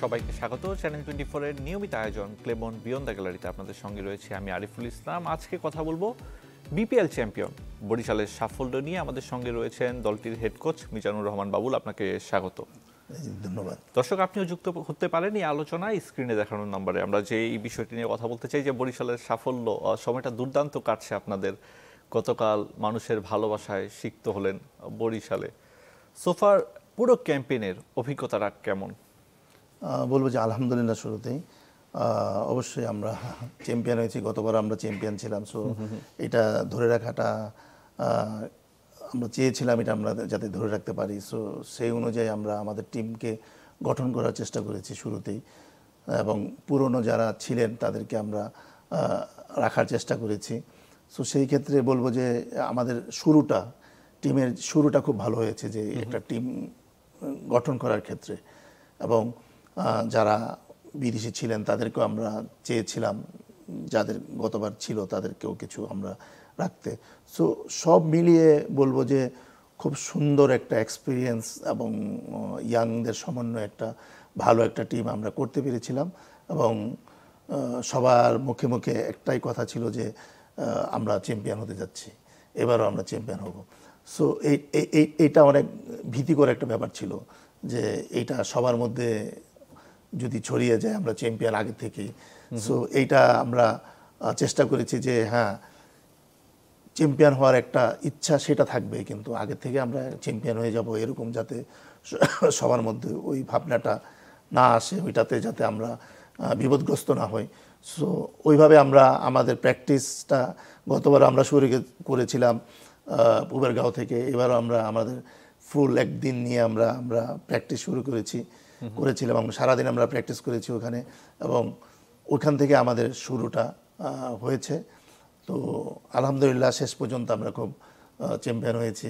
সবাইকে স্বাগত। চ্যানেল 24 এর নিয়মিত আয়োজন ক্লেমন বিয়ন্ড দ্য গ্যালারিতে আপনাদের সঙ্গে রয়েছে আমি আরিফুল ইসলাম। আজকে কথা বলবো বিপিএল চ্যাম্পিয়ন বরিশালের সাফল্য নিয়ে। আমাদের সঙ্গে রয়েছেন দলটির হেড কোচ মিজানুর রহমান বাবুল, আপনাকে স্বাগত। ধন্যবাদ। দর্শক, আপনিও যুক্ত হতে পারেন এই আলোচনায় স্ক্রিনে দেখানোর নম্বরে। আমরা যে এই বিষয়টি নিয়ে কথা বলতে চাই যে বরিশালের সাফল্য, সময়টা দুর্দান্ত কাটছে আপনাদের। গতকাল মানুষের ভালোবাসায় সিক্ত হলেন বরিশালে। সোফার পুরো ক্যাম্পেইনের অভিজ্ঞতাটা কেমন? বলবো যে আলহামদুলিল্লাহ। শুরুতেই অবশ্যই আমরা চ্যাম্পিয়ন হয়েছি, গতবার আমরা চ্যাম্পিয়ন ছিলাম। সো এটা ধরে রাখাটা আমরা চেয়েছিলাম, এটা আমরা যাতে ধরে রাখতে পারি। সো সেই অনুযায়ী আমরা আমাদের টিমকে গঠন করার চেষ্টা করেছি শুরুতেই, এবং পুরনো যারা ছিলেন তাদেরকে আমরা রাখার চেষ্টা করেছি। সো সেই ক্ষেত্রে বলবো যে আমাদের টিমের শুরুটা খুব ভালো হয়েছে, যে একটা টিম গঠন করার ক্ষেত্রে। এবং যারা বিদেশি ছিলেন তাদেরকেও আমরা চেয়েছিলাম, যাদের গতবার ছিল তাদেরকেও কিছু আমরা রাখতে। সো সব মিলিয়ে বলবো যে খুব সুন্দর একটা এক্সপিরিয়েন্স এবং ইয়াংদের সমন্বয়ে একটা ভালো একটা টিম আমরা করতে পেরেছিলাম। এবং সবার মুখে মুখে একটাই কথা ছিল যে আমরা চ্যাম্পিয়ন হতে যাচ্ছি, এবারও আমরা চ্যাম্পিয়ন হব। সো এইটা অনেক ভীতিকর একটা ব্যাপার ছিল, যে এইটা সবার মধ্যে যদি ছড়িয়ে যায় আমরা চ্যাম্পিয়ন আগে থেকেই। সো এইটা আমরা চেষ্টা করেছি যে হ্যাঁ, চ্যাম্পিয়ন হওয়ার একটা ইচ্ছা সেটা থাকবে, কিন্তু আগে থেকে আমরা চ্যাম্পিয়ন হয়ে যাব এরকম যাতে সবার মধ্যে ওই ভাবনাটা না আসে, ওইটাতে যাতে আমরা বিপদগ্রস্ত না হই। সো ওইভাবে আমরা আমাদের প্র্যাকটিসটা গতবার আমরা শুরু করেছিলাম পুবেরগাঁও থেকে। এবারও আমরা আমাদের ফুল একদিন নিয়ে আমরা প্র্যাকটিস শুরু করেছিলাম এবং সারাদিন আমরা প্র্যাকটিস করেছি ওখানে, এবং ওখান থেকে আমাদের শুরুটা হয়েছে। তো আলহামদুলিল্লাহ শেষ পর্যন্ত আমরা খুব চ্যাম্পিয়ন হয়েছি।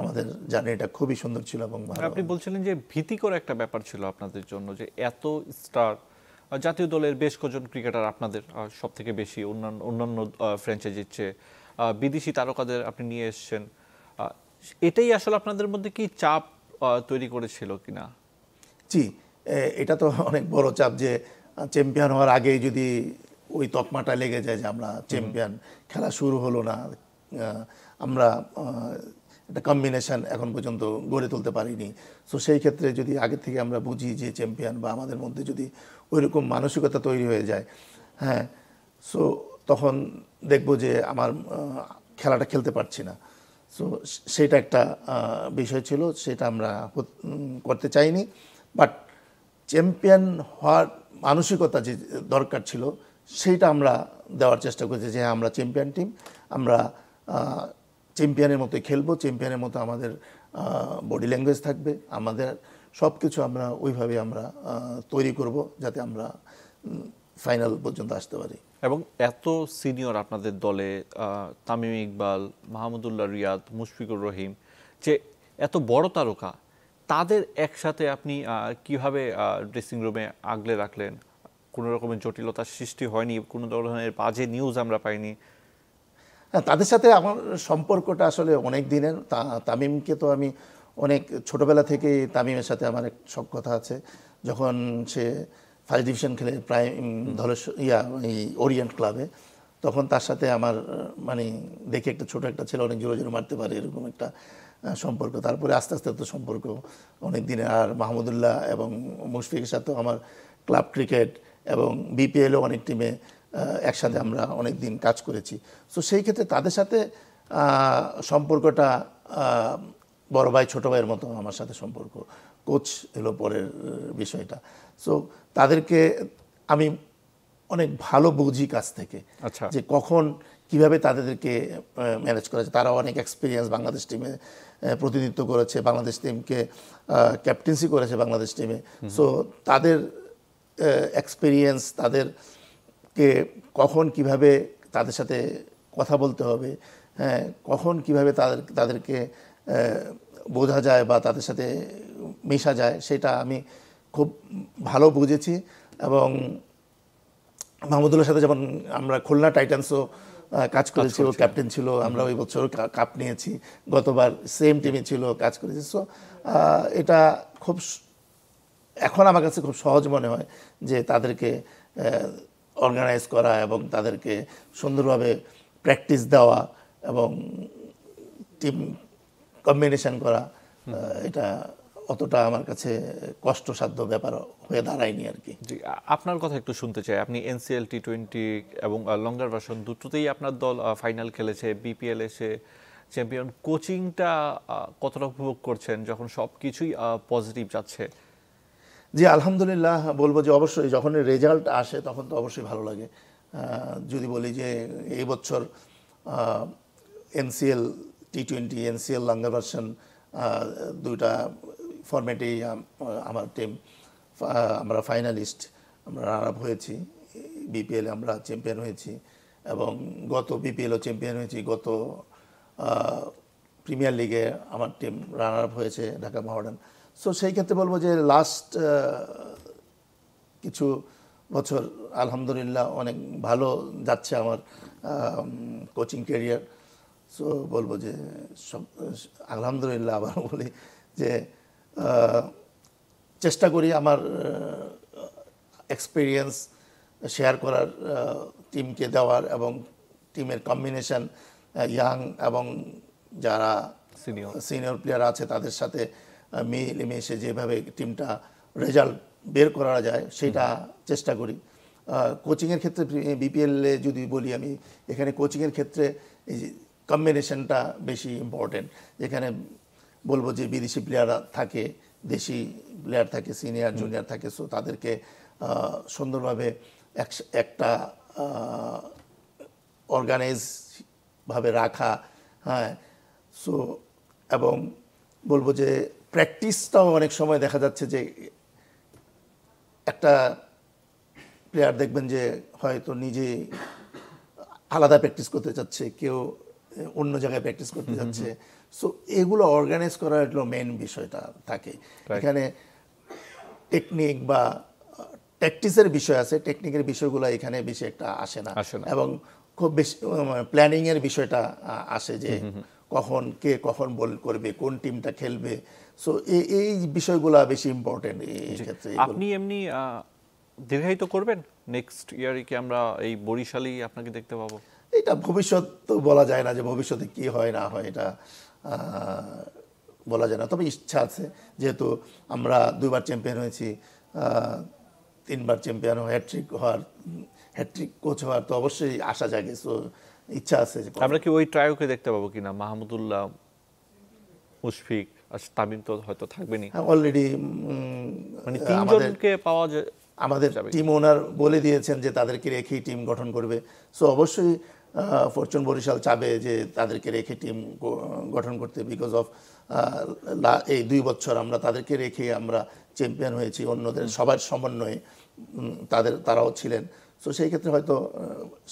আমাদের জার্নিটা খুবই সুন্দর ছিল এবং ভালো। আপনি বলছিলেন যে ভীতিকর একটা ব্যাপার ছিল আপনাদের জন্য, যে এত স্টার জাতীয় দলের বেশ কজন ক্রিকেটার আপনাদের সব থেকে বেশি অন্যান্য ফ্র্যাঞ্চাইজির চেয়ে বিদেশি তারকাদের আপনি নিয়ে এসছেন। এটাই আসলে আপনাদের মধ্যে কি চাপ তৈরি করেছিল কিনা? জি, এটা তো অনেক বড় চাপ, যে চ্যাম্পিয়ন হওয়ার আগেই যদি ওই তকমাটা লেগে যায় যে আমরা চ্যাম্পিয়ন, খেলা শুরু হলো না, আমরা একটা কম্বিনেশন এখন পর্যন্ত গড়ে তুলতে পারিনি। সো সেই ক্ষেত্রে যদি আগে থেকে আমরা বুঝি যে চ্যাম্পিয়ন, বা আমাদের মধ্যে যদি ওইরকম মানসিকতা তৈরি হয়ে যায়, হ্যাঁ, সো তখন দেখবো যে আমার খেলাটা খেলতে পারছি না। সো সেটা একটা বিষয় ছিল, সেটা আমরা করতে চাইনি। বাট চ্যাম্পিয়ন হওয়ার মানসিকতা যে দরকার ছিল সেইটা আমরা দেওয়ার চেষ্টা করেছি, যে আমরা চ্যাম্পিয়ন টিম, আমরা চ্যাম্পিয়নের মতোই খেলবো, চ্যাম্পিয়নের মতো আমাদের বডি ল্যাঙ্গুয়েজ থাকবে, আমাদের সব কিছু আমরা ওইভাবে আমরা তৈরি করব যাতে আমরা ফাইনাল পর্যন্ত আসতে পারি। এবং এত সিনিয়র আপনাদের দলে, তামিম ইকবাল, মাহমুদুল্লাহ রিয়াদ, মুশফিকুর রহিম, যে এত বড় তারকা, তাদের একসাথে আপনি কিভাবে ড্রেসিং রুমে আগলে রাখলেন? কোনো রকমের জটিলতার সৃষ্টি হয়নি? কোনো ধরনের বাজে নিউজ আমরা পাইনি? হ্যাঁ, তাদের সাথে আমার সম্পর্কটা আসলে অনেক দিনের। তামিমকে তো আমি অনেক ছোটোবেলা থেকেই তামিমের সাথে আমার এক সখ্যতা আছে। যখন সে ফার্স্ট ডিভিশন খেলে প্রায় এই ওরিয়েন্ট ক্লাবে, তখন তার সাথে আমার মানে দেখে একটা ছোটো একটা ছেলে অনেক জোরে জোরে মারতে পারে এরকম একটা সম্পর্ক। তারপরে আস্তে আস্তে তো সম্পর্ক অনেক দিনের। আর মাহমুদুল্লাহ এবং মুশফিকের সাথেও আমার ক্লাব ক্রিকেট এবং বিপিএলও অনেক টিমে একসাথে আমরা অনেক দিন কাজ করেছি। সো সেই ক্ষেত্রে তাদের সাথে সম্পর্কটা বড় ভাই ছোটো ভাইয়ের মতো আমার সাথে সম্পর্ক। কোচ এলো পরের বিষয়টা। সো তাদেরকে আমি অনেক ভালো বুঝি কাছ থেকে, যে কখন কিভাবে তাদেরকে ম্যানেজ করা যায়। তারা অনেক এক্সপিরিয়েন্স, বাংলাদেশ টিমে প্রতিনিধিত্ব করেছে, বাংলাদেশ টিমকে ক্যাপ্টেন্সি করেছে বাংলাদেশ টিমে। সো তাদের এক্সপিরিয়েন্স, তাদেরকে কখন কিভাবে তাদের সাথে কথা বলতে হবে, হ্যাঁ, কখন কিভাবে তাদেরকে বোঝা যায় বা তাদের সাথে মেশা যায়, সেটা আমি খুব ভালো বুঝেছি। এবং মাহমুদুল্লাহর সাথে যেমন আমরা খুলনা টাইটান্সও কাজ করেছি, ও ক্যাপ্টেন ছিল, আমরা ওই বছর কাপ নিয়েছি, গতবার সেম টিমে ছিল, কাজ করেছি। সো এটা খুব এখন আমার কাছে খুব সহজ মনে হয় যে তাদেরকে অর্গানাইজ করা এবং তাদেরকে সুন্দরভাবে প্র্যাকটিস দেওয়া এবং টিম কম্বিনেশন করা, এটা অতটা আমার কাছে কষ্টসাধ্য ব্যাপার হয়ে দাঁড়ায়নি আর কি। জি, আপনার কথা একটু শুনতে চাই। আপনি এনসিএল টি20 এবং লঙ্গার ভার্সন দুটোতেই আপনার দল ফাইনাল খেলেছে, বিপিএল এসে চ্যাম্পিয়ন। কোচিংটা কতটা উপভোগ করছেন যখন সব কিছুই পজিটিভ যাচ্ছে? জি আলহামদুলিল্লাহ, বলবো যে অবশ্যই যখন রেজাল্ট আসে তখন তো অবশ্যই ভালো লাগে। যদি বলি যে এই বছর এনসিএল টি20, এনসিএল লঙ্গা ভার্সন দুইটা ফরম্যাটেই আমার টিম, আমরা ফাইনালিস্ট, আমরা রান আপ হয়েছি। বিপিএল আমরা চ্যাম্পিয়ন হয়েছি এবং গত বিপিএলও চ্যাম্পিয়ন হয়েছি। গত প্রিমিয়ার লিগে আমার টিম রানার আপ হয়েছে, ঢাকা মহামেডান। সো সেই ক্ষেত্রে বলবো যে লাস্ট কিছু বছর আলহামদুলিল্লাহ অনেক ভালো যাচ্ছে আমার কোচিং ক্যারিয়ার। সো বলবো যে সব আলহামদুলিল্লাহ। আবার বলি যে চেষ্টা করি আমার এক্সপিরিয়েন্স শেয়ার করার, টিমকে দেওয়ার এবং টিমের কম্বিনেশন ইয়াং এবং যারা সিনিয়র প্লেয়ার আছে তাদের সাথে মিলেমিশে যেভাবে টিমটা রেজাল্ট বের করা যায় সেটা চেষ্টা করি। কোচিংয়ের ক্ষেত্রে বিপিএলে যদি বলি আমি, এখানে কোচিংয়ের ক্ষেত্রে এই কম্বিনেশনটা বেশি ইম্পর্টেন্ট। এখানে বলবো যে বিদেশি প্লেয়াররা থাকে, দেশি প্লেয়ার থাকে, সিনিয়র জুনিয়র থাকে। সো তাদেরকে সুন্দরভাবে একটা অর্গানাইজভাবে রাখা, হ্যাঁ। সো এবং বলবো যে প্র্যাকটিসটাও অনেক সময় দেখা যাচ্ছে যে একটা প্লেয়ার দেখবেন যে হয়তো নিজে আলাদা প্র্যাকটিস করতে চাচ্ছে, কেউ অন্য জায়গায় প্র্যাকটিস করতে যাচ্ছে। সো এগুলো অর্গানাইজ করার হলো মেন বিষয়টা থাকে এখানে। টেকনিক বা প্র্যাকটিসের বিষয় আছে, টেকনিকের বিষয়গুলো এখানে বেশি একটা আসে না এবং খুব বেশি প্ল্যানিংয়ের বিষয়টা আসে যে কখন কে কখন বল করবে, কোন টিমটা খেলবে। সো এই বিষয়গুলো বেশি ইম্পর্টেন্ট এই ক্ষেত্রে। আপনি এমনি দীর্ঘায়িত করবেন নেক্সট ইয়ারে কি আমরা এই বরিশালেই আপনাকে দেখতে পাবো? এটা ভবিষ্যৎ তো বলা যায় না যে ভবিষ্যতে কি হয় না হয়, এটা বলা যায় না। তবে ইচ্ছা আছে, যেহেতু আমরা 2বার চ্যাম্পিয়ন হয়েছি, 3বার চ্যাম্পিয়ন, হ্যাট্রিক কোচ হওয়ার তো অবশ্যই আশা জাগে। সো ইচ্ছা আছে। আমরা কি ওই ট্রায়োকে দেখতে পাবো কিনা? মাহমুদুল্লাহ, মুশফিক আর তামিম তো হয়তো থাকবেনই। অলরেডি মানে 3 জনকে পাওয়া যায়। আমাদের টিম ওনার বলে দিয়েছেন যে তাদেরকে রেখেই টিম গঠন করবে। সো অবশ্যই ফরচুন বরিশাল চাবে যে তাদেরকে রেখে টিম গঠন করতে, বিকজ অফ এই 2 বছর আমরা তাদেরকে রেখে আমরা চ্যাম্পিয়ন হয়েছি। অন্যদের সবার সমন্বয়ে তারাও ছিলেন। সো সেই ক্ষেত্রে হয়তো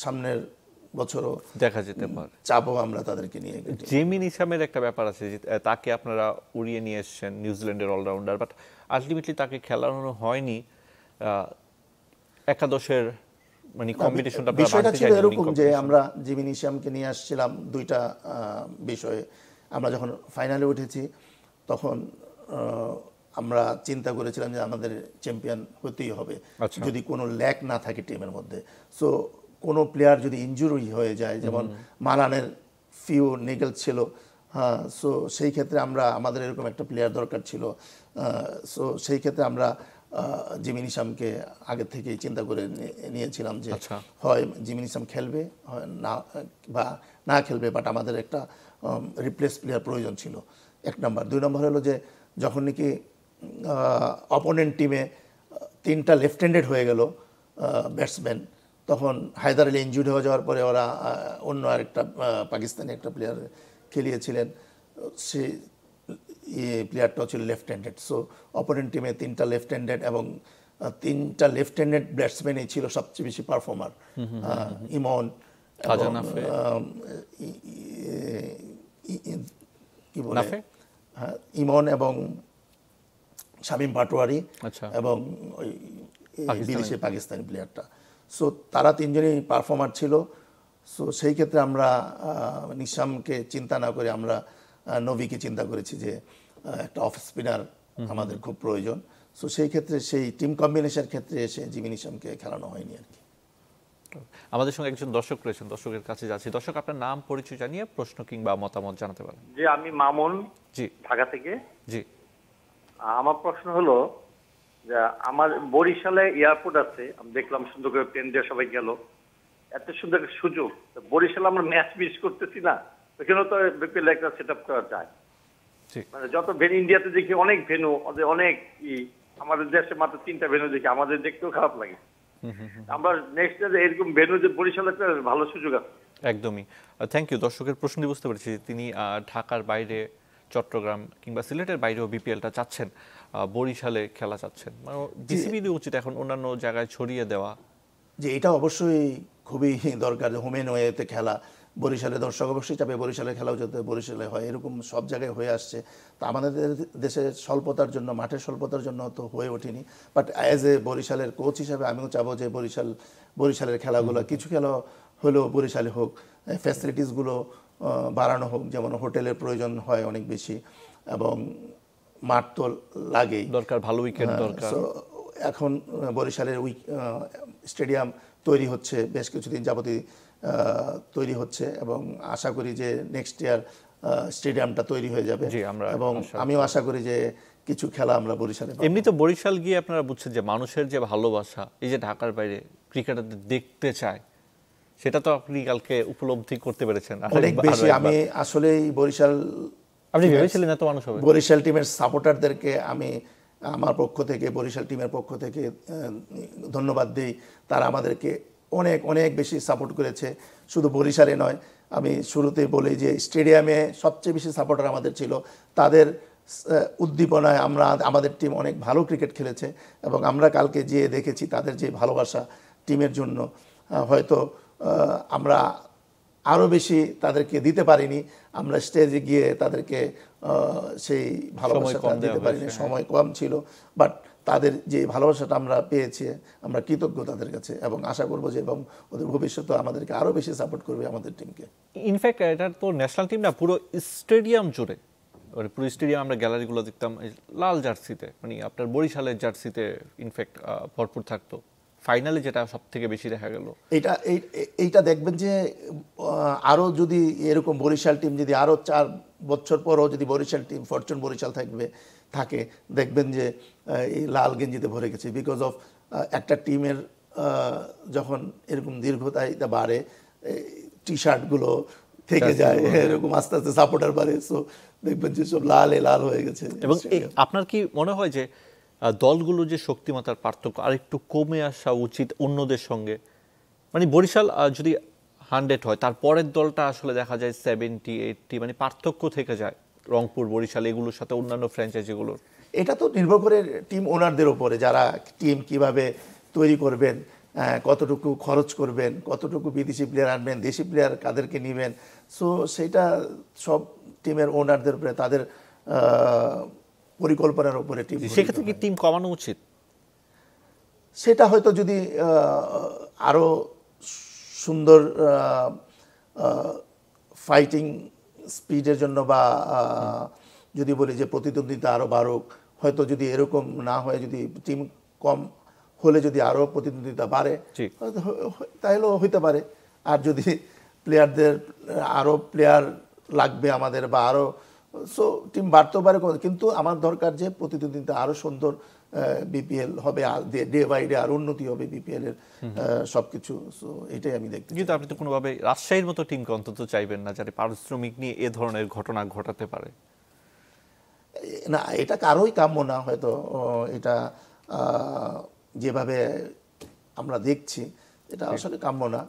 সামনের বছরও দেখা যেতে পারে, চাপও আমরা তাদেরকে নিয়ে। জেমিন ইসামের একটা ব্যাপার আছে যে তাকে আপনারা উড়িয়ে নিয়ে এসেছেন, নিউজিল্যান্ডের অলরাউন্ডার, বাট আলটিমেটলি তাকে খেলানো হয়নি একাদশের। মানে কম্পিটিশনটা বিষয়টা ছিল এরকম যে আমরা জিমিন ইসামকে নিয়ে আসছিলাম 2টা বিষয়ে। আমরা যখন ফাইনালে উঠেছি তখন আমরা চিন্তা করেছিলাম যে আমাদের চ্যাম্পিয়ন হতেই হবে যদি কোনো ল্যাক না থাকে টিমের মধ্যে। সো কোনো প্লেয়ার যদি ইনজুরি হয়ে যায়, যেমন মালানের ফিউ নিগেল ছিল, হ্যাঁ। সো সেই ক্ষেত্রে আমাদের এরকম একটা প্লেয়ার দরকার ছিল। সো সেই ক্ষেত্রে আমরা জিমিন ইসামকে আগে থেকেই চিন্তা করে নিয়েছিলাম যে হয় জিমিন ইসাম খেলবে না বা না খেলবে, বাট আমাদের একটা রিপ্লেস প্লেয়ার প্রয়োজন ছিল, 1 নম্বর। 2 নম্বর হলো যে যখন নাকি অপোনেন্ট টিমে 3টা লেফট হ্যান্ডেড হয়ে গেল ব্যাটসম্যান, তখন হায়দার আলী ইনজুরি হয়ে যাওয়ার পরে ওরা অন্য আরেকটা পাকিস্তানি একটা প্লেয়ার খেলিয়েছিলেন, সে প্লেয়ারটাও ছিল লেফট হ্যান্ডেড। সো অপোনেন্ট টিমে 3টা লেফট হ্যান্ডেড এবং 3টা লেফট হ্যান্ডেড ব্যাটসম্যানই ছিল সবচেয়ে বেশি পারফর্মার। ইমন, কি বলে, ইমন এবং শামীম পাটোয়ারি এবং ওই বিদেশি পাকিস্তানি প্লেয়ারটা। সো তারা 3 জনই পারফর্মার ছিল। সো সেই ক্ষেত্রে আমরা নিশামকে চিন্তা না করে আমরা নবীকে চিন্তা করেছি যে একটা অফ স্পিনার আমাদের খুব প্রয়োজন। সো সেই ক্ষেত্রে সেই টিম কম্বিনেশনের ক্ষেত্রে এসে জিমিন ইসলামকে খেলানো হয়নি আর কি। আমাদের সঙ্গে একজন দর্শক রয়েছেন, দর্শকের কাছে যাচ্ছি। দর্শক, আপনার নাম পরিচয় জানিয়ে প্রশ্ন কিংবা মতামত জানাতে পারেন। জি, আমি মামুন, জি ঢাকা থেকে। জি। আমার প্রশ্ন হলো যে আমার বরিশালে এয়ারপোর্ট আছে, আমি দেখলাম সুন্দর করে প্লেন দিয়ে সবাই গেল, এত সুন্দর একটা সুযোগ, বরিশালে আমরা ম্যাচ মিস করতেছি না? ওখানেও তো বিপিএল একটা সেট আপ করা যায়। জি। মানে যত ভেনু ইন্ডিয়াতে দেখি অনেক ভেনু, ওদের অনেক আমাদের দেশে মাত্র 3টা ভেনু দেখি, আমাদের দেখতেও খারাপ লাগে। আমরা নেক্সট ডে এরকম ভেনু যে বরিশালে একটা ভালো সুযোগ আছে। একদমই। Thank you. দর্শকের প্রশ্নটি বুঝতে পেরেছি। তিনি ঢাকার বাইরে, চট্টগ্রাম কিংবা সিলেটের বাইরেও বিপিএলটা চাচ্ছেন, বরিশালে খেলা চাচ্ছেন। মানে বিসিবির উচিত এখন অন্যান্য জায়গায় ছড়িয়ে দেওয়া। যে এটা অবশ্যই খুবই দরকার, হোম এন্ড ওয়েতে খেলা। বরিশালে দর্শক অবশ্যই চাপে বরিশালে খেলাও যাতে বরিশালে হয়, এরকম সব জায়গায় হয়ে আসছে। তা আমাদের দেশের স্বল্পতার জন্য, মাঠের স্বল্পতার জন্য তো হয়ে ওঠেনি। বাট অ্যাজ এ বরিশালের কোচ হিসাবে আমিও চাবো যে বরিশালের খেলাগুলো, কিছু খেলা হলেও বরিশালে হোক, ফ্যাসিলিটিসগুলো বাড়ানো হোক। যেমন হোটেলের প্রয়োজন হয় অনেক বেশি, এবং মাঠ তো লাগেই, দরকার ভালো উইকেট দরকার। এখন বরিশালের স্টেডিয়াম তৈরি হচ্ছে, বেশ কিছুদিন যাবতীয় তৈরি হচ্ছে, এবং আশা করি যে নেক্সট ইয়ার স্টেডিয়ামটা তৈরি হয়ে যাবে। এবং আমিও আশা করি যে কিছু খেলা আমরা বরিশালে পাবো। এমনি তো বরিশাল গিয়ে আপনারা বুঝছেন যে মানুষের যে ভালোবাসা, এই যে ঢাকার বাইরে ক্রিকেটারদের দেখতে চায়, সেটা তো আপনি কালকে উপলব্ধি করতে পেরেছেন অনেক বেশি। আমি আসলেই আপনি ভেবেছিলেন এত মানুষ হবে? বরিশাল টিমের সাপোর্টারদেরকে আমি আমার পক্ষ থেকে, বরিশাল টিমের পক্ষ থেকে ধন্যবাদ দিই। তারা আমাদেরকে অনেক অনেক বেশি সাপোর্ট করেছে, শুধু বরিশালে নয়। আমি শুরুতেই বলি যে স্টেডিয়ামে সবচেয়ে বেশি সাপোর্টার আমাদের ছিল। তাদের উদ্দীপনায় আমাদের টিম অনেক ভালো ক্রিকেট খেলেছে, এবং আমরা কালকে যেয়ে দেখেছি তাদের যে ভালোবাসা টিমের জন্য, হয়তো আমরা আরও বেশি তাদেরকে দিতে পারিনি। আমরা স্টেজে গিয়ে তাদেরকে সেই ভালোবাসাটা দিতে পারিনি, সময় কম ছিল। বাট তাদের যে ভালোবাসাটা আমরা পেয়েছি, আমরা কৃতজ্ঞ তাদের কাছে, এবং আশা করবো যে এবং ওদের ভবিষ্যতে আমাদেরকে আরও বেশি সাপোর্ট করবে আমাদের টিমকে। ইনফ্যাক্ট এটা তো ন্যাশনাল টিম না, পুরো স্টেডিয়াম জুড়ে, মানে পুরো স্টেডিয়াম আমরা গ্যালারিগুলো দেখতাম লাল জার্সিতে, মানে আপনার বরিশালের জার্সিতে ইনফ্যাক্ট ভরপুর থাকতো। ফাইনালে যেটা সব থেকে বেশি দেখা গেল, এইটা দেখবেন যে আরও যদি এরকম বরিশাল টিম যদি আরও 4 বছর পরও যদি বরিশাল টিম, ফরচুন বরিশাল থাকে, দেখবেন যে এই লাল গেঞ্জিতে ভরে গেছে। বিকজ অফ একটা টিমের যখন এরকম দীর্ঘতায় বাড়ে, টি শার্টগুলো থেকে যায়, এরকম আস্তে আস্তে সাপোর্টার বাড়ে, সো দেখবেন যে সব লাল হয়ে গেছে। এবং আপনার কি মনে হয় যে দলগুলো যে শক্তিমত্তার পার্থক্য আরেকটু কমে আসা উচিত অন্যদের সঙ্গে? মানে বরিশাল যদি 100 হয়, তারপরের দলটা আসলে দেখা যায় 70, 80, মানে পার্থক্য থেকে যায় রংপুর, বরিশাল এগুলোর সাথে অন্যান্য ফ্র্যাঞ্চাইজিগুলোর। এটা তো নির্ভর করে টিম ওনারদের উপরে, যারা টিম কিভাবে তৈরি করবেন, কতটুকু খরচ করবেন, কতটুকু বিদেশি প্লেয়ার আনবেন, দেশি প্লেয়ার কাদেরকে নেবেন। সো সেটা সব টিমের ওনারদের উপরে, তাদের পরিকল্পনার উপরে টিম। সেক্ষেত্রে কি টিম কমানো উচিত? সেটা হয়তো যদি আরও সুন্দর ফাইটিং স্পিডের জন্য, বা যদি বলি যে প্রতিদ্বন্দ্বিতা আরও বাড়ুক, হয়তো যদি এরকম না হয়, যদি টিম কম হলে যদি আরও প্রতিদ্বন্দ্বিতা বাড়ে, তাহলেও হইতে পারে। আর যদি প্লেয়ারদের আরও প্লেয়ার লাগবে আমাদের, বা আরও, সো টিম বাড়তেও পারে। কিন্তু আমার দরকার যে প্রতিদ্বন্দ্বিতা আরও সুন্দর বিপিএল হবে, ডে বাই ডে আর উন্নতি হবে বিপিএল এর সবকিছু। সো এটাই আমি দেখতে। কিন্তু আপনি তো কোনোভাবে রাজশাহীর মতো টিমকে অন্তত চাইবেন না যারা পারিশ্রমিক নিয়ে এ ধরনের ঘটনা ঘটাতে পারে? না, এটা কারোই কাম্য না হয়তো। এটা যেভাবে আমরা দেখছি, এটা আসলে কাম্য না।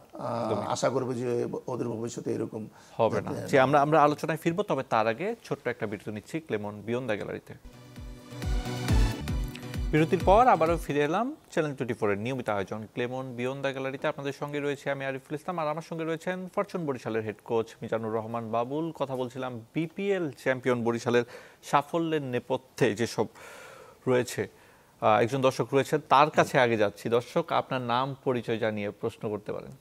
আশা করবো যে ওদের ভবিষ্যতে এরকম হবে না। যে আমরা আলোচনায় ফিরবো, তবে তার আগে ছোট্ট একটা বিরতি নিচ্ছি ক্লেমন বিয়ন্ড দ্য গ্যালারিতে। বিরতির পর আবারও ফিরে এলাম চ্যানেল 24 এর নিয়মিত আয়োজন ক্লেমন বিয়ন্ড দ্য গ্যালারিতে। আপনাদের সঙ্গে রয়েছে আমি আরিফুল ইসলাম, আর আমার সঙ্গে রয়েছেন ফরচুন বরিশালের হেড কোচ মিজানুর রহমান বাবুল। কথা বলছিলাম বিপিএল চ্যাম্পিয়ন বরিশালের সাফল্যের নেপথ্যে যেসব রয়েছে। একজন দর্শক রয়েছেন, তার কাছে আগে যাচ্ছি। দর্শক, আপনার নাম পরিচয় জানিয়ে প্রশ্ন করতে পারেন।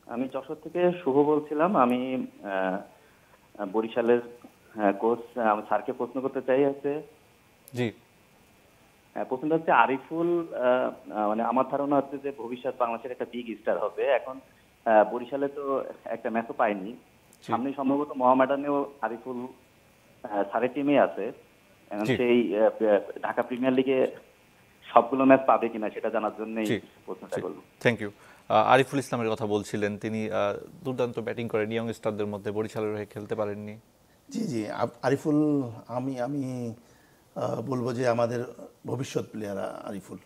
আমি যশোর থেকে শুভ বলছিলাম। আমি বরিশালের কোচ, আমি স্যারকে প্রশ্ন করতে চাই আছে। জি, প্রথমটা হচ্ছে আরিফুল, মানে আমার ধারণা হচ্ছে যে ভবিষ্যৎ বাংলাদেশের একটা বিগ স্টার হবে। এখন বরিশালে তো একটা ম্যাচও পায়নি, সামনে সম্ভবত মোহামেডানেও আরিফুল সারের টিমে আছে। এখন সেই ঢাকা প্রিমিয়ার লিগে সবগুলো ম্যাচ পাবে কিনা সেটা জানার জন্যই প্রশ্নটা করলাম। Thank you. আরিফুল ইসলামের কথা বলছিলেন, তিনি দুর্দান্ত ব্যাটিং করেন, ইয়ং স্টারদের মধ্যে বরিশালের হয়ে খেলতে পারেননি। জি জি, আরিফুল আমি বলবো যে আমাদের ভবিষ্যৎ প্লেয়ার আরিফুল।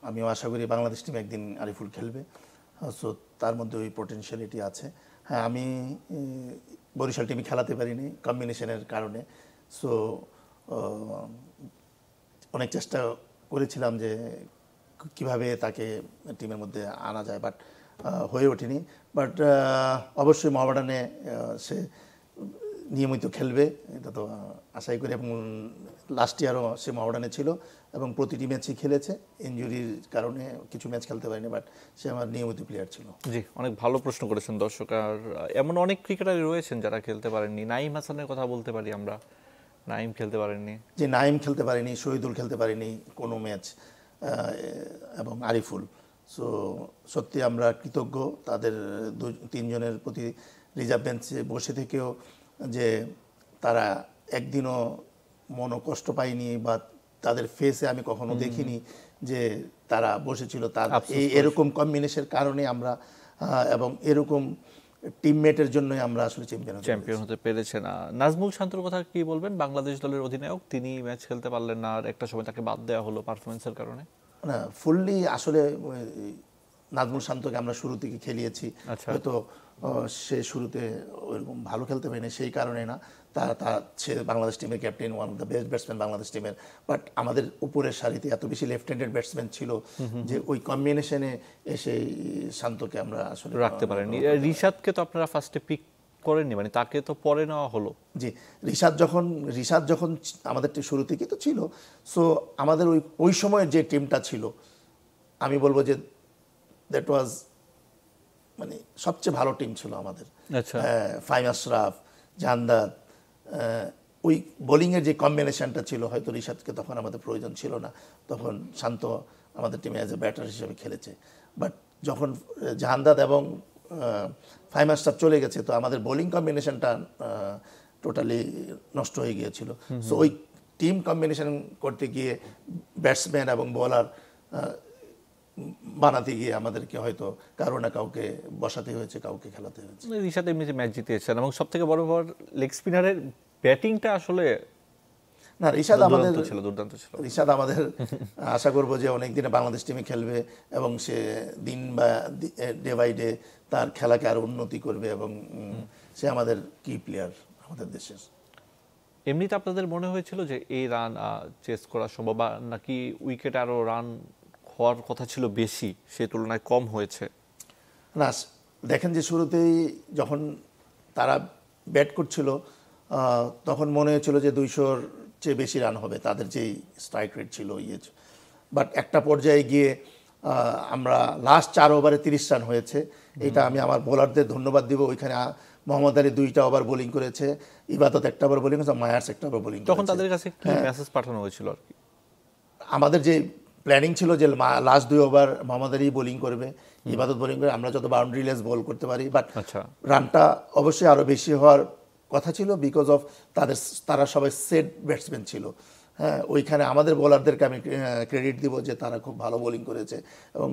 আমিও আশা করি বাংলাদেশ টিম একদিন আরিফুল খেলবে, সো তার মধ্যে ওই পোটেনশিয়ালিটি আছে। হ্যাঁ, আমি বরিশাল টিমে খেলাতে পারিনি কম্বিনেশনের কারণে, সো অনেক চেষ্টা করেছিলাম যে কিভাবে তাকে টিমের মধ্যে আনা যায়, বাট হয়ে ওঠেনি। বাট অবশ্যই মোহামেডানে সে নিয়মিত খেলবে, এটা তো আশাই করি। এবং লাস্ট ইয়ারও সে মোহামেডানে ছিল এবং প্রতিটি ম্যাচই খেলেছে। ইনজুরির কারণে কিছু ম্যাচ খেলতে পারেনি, বাট সে আমার নিয়মিত প্লেয়ার ছিল। জি, অনেক ভালো প্রশ্ন করেছেন দর্শক। আর এমন অনেক ক্রিকেটারই রয়েছেন যারা খেলতে পারেননি। নাঈম হাসানের কথা বলতে পারি আমরা, নাঈম খেলতে পারেননি। যে নাঈম খেলতে পারেনি, শহীদুল খেলতে পারেনি কোনো ম্যাচ, এবং আরিফুল। সো সত্যি আমরা কৃতজ্ঞ তাদের তিনজনের প্রতি। রিজার্ভ বেঞ্চে বসে থেকেও যে তারা একদিনও মনোকষ্ট পায়নি, বা তাদের ফেসে আমি কখনো দেখিনি যে তারা বসেছিল। তার এরকম কম্বিনেশনের কারণে আমরা এবং এরকম টিমমেটের জন্যই আমরা আসলে চ্যাম্পিয়ন হতে পেরেছেন। নাজমুল শান্তর কথা কি বলবেন? বাংলাদেশ দলের অধিনায়ক, তিনি ম্যাচ খেলতে পারলেন না, আর একটা সময় তাকে বাদ দেওয়া হলো পারফরমেন্সের কারণে। না, ফুললি আসলে নাজমুল শান্তকে আমরা শুরু থেকে খেলিয়েছি, হয়তো সে শুরুতে ওইরকম ভালো খেলতে পারেনি সেই কারণে না। সে বাংলাদেশ টিমের captain, one of the best batsman Bangladesh টিমের। বাট আমাদের উপরের সারিতে এত বেশি লেফট হ্যান্ডেড ব্যাটসম্যান ছিল যে ওই কম্বিনেশনে এসে শান্তকে আমরা আসলে রাখতে পারেননি। রিশাদকে তো আপনারা ফার্স্টে পিক করেননি, মানে তাকে তো পরে নেওয়া হলো। জি, রিশাদ যখন আমাদের শুরু থেকেই তো ছিল। সো আমাদের ওই সময়ের যে টিমটা ছিল, আমি বলবো যে দ্যাট ওয়াজ মানে সবচেয়ে ভালো টিম ছিল আমাদের। ফাহিম আশরাফ, জাহান্দাদ, ওই বোলিংয়ের যে কম্বিনেশনটা ছিল, হয়তো রিশাদকে তখন আমাদের প্রয়োজন ছিল না, তখন শান্ত আমাদের টিমে অ্যাজ এ ব্যাটার হিসেবে খেলেছে। বাট যখন জাহান্দাদ এবং ফাহিম আশরাফ চলে গেছে, তো আমাদের বোলিং কম্বিনেশনটা টোটালি নষ্ট হয়ে গিয়েছিল। সো ওই টিম কম্বিনেশন করতে গিয়ে ব্যাটসম্যান এবং বোলার বানাতে গিয়ে আমাদেরকে হয়তো কারো না কাউকে বসাতে হয়েছে, কাউকে খেলাতে হয়েছে। রিশাদ এমনিতে ম্যাচ জিতিয়েছেন, এবং সব থেকে বড় লেগ স্পিনারের ব্যাটিংটা আসলে না, দুর্দান্ত ছিল। রিশাদ আমাদের আশা করবো যে অনেক দিনে বাংলাদেশ টিমে খেলবে এবং সে দিন বা ডে বাই ডে তার খেলাকে আরো উন্নতি করবে, এবং সে আমাদের কি প্লেয়ার আমাদের দেশের। এমনিতে আপনাদের মনে হয়েছিল যে এই রান চেস করা সম্ভব, নাকি উইকেট আরো রান হওয়ার কথা ছিল বেশি, সে তুলনায় কম হয়েছে? না, দেখেন যে শুরুতেই যখন তারা ব্যাট করছিল তখন মনে হয়েছিল যে 200-র চেয়ে বেশি রান হবে, তাদের যেই স্ট্রাইক রেট ছিল বাট একটা পর্যায়ে গিয়ে আমরা লাস্ট 4 ওভারে 30 রান হয়েছে। এটা আমি আমার বোলারদের ধন্যবাদ দিব। ওইখানে মোহাম্মদ আলী 2টা ওভার বোলিং করেছে, ইবাদত 1টা ওভার বোলিং করেছে, মায়ার্স 1টা ওভার বোলিং করেছে। তখন তাদের কাছে কি মেসেজ পাঠানো হয়েছিল? আর কি আমাদের যে প্ল্যানিং ছিল যে last 2 over Mohammad Ali bowling করবে, ইবাদত বোলিং করে, আমরা যত বাউন্ডারি লেস বল করতে পারি। বাট রানটা অবশ্যই আরো বেশি হওয়ার কথা ছিল, বিকজ অফ তারা সবাই সেট ব্যাটসম্যান ছিল। হ্যাঁ, ওইখানে আমাদের বোলারদেরকে আমি ক্রেডিট দিব যে তারা খুব ভালো বোলিং করেছে, এবং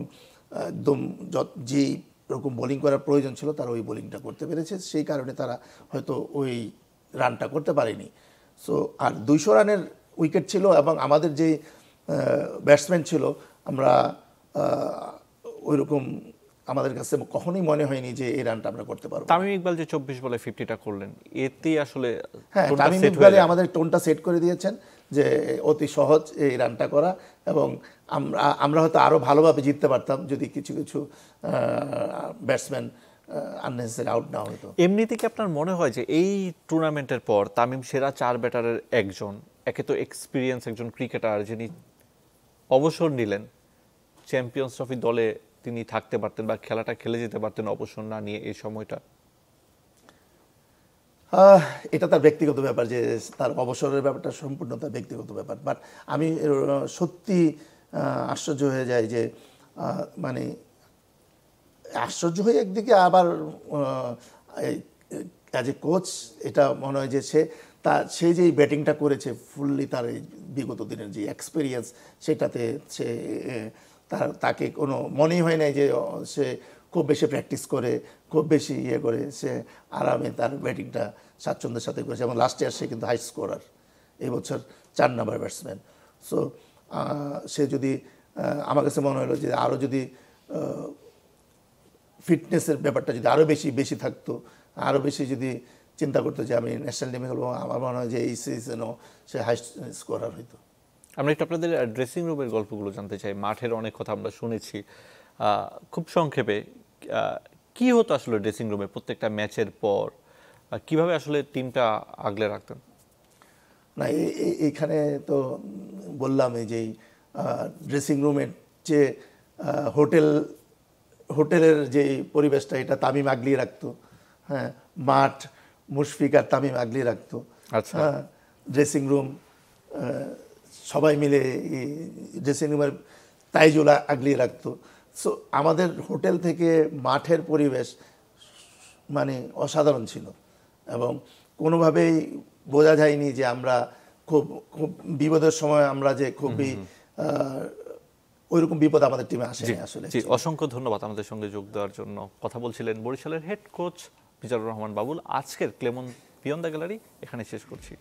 একদম যেই রকম বোলিং করার প্রয়োজন ছিল তারা ওই বোলিংটা করতে পেরেছে। সেই কারণে তারা হয়তো ওই রানটা করতে পারেনি। সো আর 200 রানের উইকেট ছিল, এবং আমাদের যে ব্যাটসম্যান ছিল, আমরা ওইরকম আমাদের কাছে কখনোই মনে হয়নি যে এই রানটা আমরা করতে পারবো। তামিম ইকবাল যে 24 বলে 50টা করলেন, এতেই আসলে হ্যাঁ, তামিম ইকবাল আমাদের টোনটা সেট করে দিয়েছেন যে অতি সহজ এই রানটা করা, এবং আমরা হয়তো আরো ভালোভাবে জিততে পারতাম যদি কিছু কিছু ব্যাটসম্যান আননেসেসারি আউট না হতো। এমনিতে কি আপনার মনে হয় যে এই টুর্নামেন্টের পর তামিম সেরা 4 ব্যাটারের একজন, একে তো এক্সপিরিয়েন্স একজন ক্রিকেটার যিনি অবসর নিলেন, চ্যাম্পিয়ন্স ট্রফি দলে তিনি থাকতে পারতেন বা খেলাটা খেলে যেতে পারতেন অবসর না নিয়ে এই সময়টা? এটা তার ব্যক্তিগত ব্যাপার, যে তার অবসরের ব্যাপারটা সম্পূর্ণ তার ব্যক্তিগত ব্যাপার। বাট আমি সত্যি আশ্চর্য হয়ে যাই যে মানে আশ্চর্য হয়ে একদিকে, আবার অ্যাজ এ কোচ এটা মনে হয় যে সে যে ব্যাটিংটা করেছে ফুললি, তার এই বিগত দিনের যে এক্সপিরিয়েন্স, সেটাতে সে তাকে কোনো মনেই হয় নাই যে সে খুব বেশি প্র্যাকটিস করে, খুব বেশি ইয়ে করে, সে আরামে তার ব্যাটিংটা স্বাচ্ছন্দ্যের সাথে করেছে। এবং লাস্ট ইয়ার সে কিন্তু হাই স্কোরার, এই বছর 4 নম্বর ব্যাটসম্যান। সো সে যদি আমার কাছে মনে হলো যে আরও যদি ফিটনেসের ব্যাপারটা যদি আরও বেশি থাকতো, আরও বেশি যদি চিন্তা করতো যে আমি ন্যাশনাল টিমে খেলবো, আমার মনে হয় যে এই সিজনও সে হাই স্কোরার হইতো। আমরা একটু আপনাদের ড্রেসিং রুমের গল্পগুলো জানতে চাই। মাঠের অনেক কথা আমরা শুনেছি, খুব সংক্ষেপে কি হতো আসলে ড্রেসিং রুমে প্রত্যেকটা ম্যাচের পর, কিভাবে আসলে টিমটা আগলে রাখতেন? না, এইখানে তো বললাম এই যে ড্রেসিং রুমের যে হোটেলের যে পরিবেশটা, এটা তামিম আগলিয়ে রাখতো। হ্যাঁ, মাঠ মুশফিক আর তামিম আগলিয়ে রাখতো। আচ্ছা। হ্যাঁ, ড্রেসিং রুম সবাই মিলে ড্রেসিং রুমের তাইজুলা আগলিয়ে রাখতো। সো আমাদের হোটেল থেকে মাঠের পরিবেশ মানে অসাধারণ ছিল, এবং কোনোভাবেই বোঝা যায়নি যে আমরা খুব খুব বিপদের সময় আমরা যে খুবই ওইরকম বিপদ আমাদের টিমে আসেনি আসলে। জি, অসংখ্য ধন্যবাদ আমাদের সঙ্গে যোগ দেওয়ার জন্য। কথা বলছিলেন বরিশালের হেড কোচ মিজানুর রহমান বাবুল। আজকের ক্লেমন বিয়ন্ড দ্য গ্যালারি এখানে শেষ করছি।